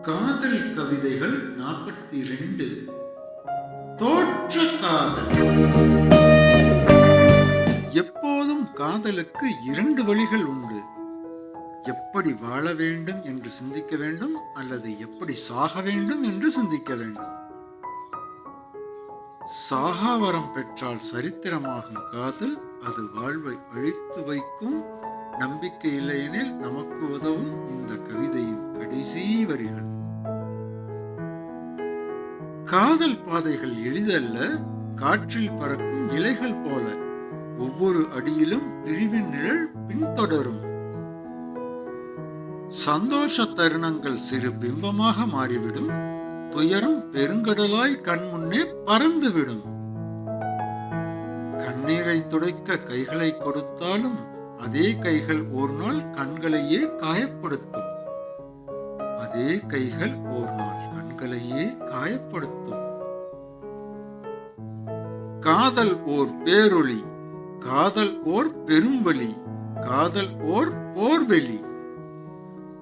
காதல் கவிதைகள் 42. தோற்ற காதல். எப்போதும் காதலுக்கு 2 வழிகள் உண்டு. எப்படி வாழ வேண்டும் என்று சிந்திக்க வேண்டும், அல்லது எப்படி சாக வேண்டும் என்று சிந்திக்க வேண்டும். சாகாவரம் பெற்றால் சரித்திரமாகும் காதல், அது வாழ்வை அழித்து வைக்கும். நம்பிக்கை இல்லையெனில் நமக்கு உதவும் இந்த கவிதையின் கடைசி வரிகள். காதல் பாதைகள் எளிதல்ல, காற்றில் பறக்கும் இலைகள் போல. ஒவ்வொரு அடியிலும் பிரிவின் நிழல் பின்தொடரும். சந்தோஷ தருணங்கள் சிறு பிம்பமாக மாறிவிடும். துயரம் பெருங்கடலாய் கண் முன்னே பறந்துவிடும். கண்ணீரை துடைக்க கைகளை கொடுத்தாலும் அதே கைகள் ஒரு நாள் கண்களையே காயப்படுத்தும். அதே கைகள் ஒரு நாள் கண்களையே காயப்படுத்தும். காதல் ஓர் பேரொளி, காதல் ஓர் பெரும்வழி, காதல் ஓர் போர்வெளி.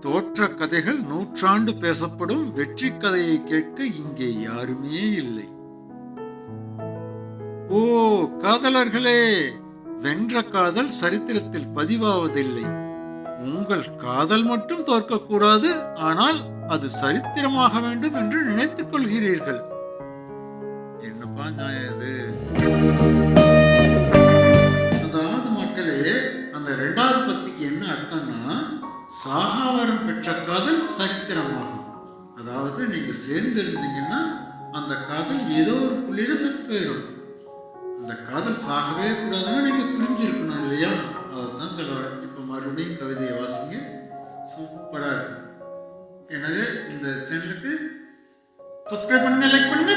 தோற்ற கதைகள் 100 ஆண்டு பேசப்படும். வெற்றி கதையை கேட்க இங்கே யாருமே இல்லை. ஓ காதலர்களே, வென்ற காதல் சரித்திரத்தில் பதிவாவதில்லை. உங்கள் காதல் மட்டும் தோற்கக்கூடாது, ஆனால் அது சரித்திரமாக வேண்டும் என்று நினைத்துக் கொள்கிறீர்கள். என்னப்பா நியாயம் இது? அதாவது மக்களே, அந்த 2வது பத்திக்கு என்ன அர்த்தம்னா, சாகாவரம் பெற்ற காதல் சரித்திரமாகும். அதாவது நீங்க சேர்ந்திருந்தீங்கன்னா அந்த காதல் ஏதோ ஒரு புள்ளியில செத்து போயிடும். அந்த காதல் சாகவே கூடாதுன்னு நீங்க பிரிஞ்சிருக்கணும் இல்லையா? அதான் சொல்லுவாங்க. இப்ப மறுபடியும் கவிதையை வாசிங்க, சூப்பரா இருக்கும். எனவே இந்த சேனலுக்கு சப்ஸ்கிரைப் பண்ணுங்க, லைக் பண்ணுங்க.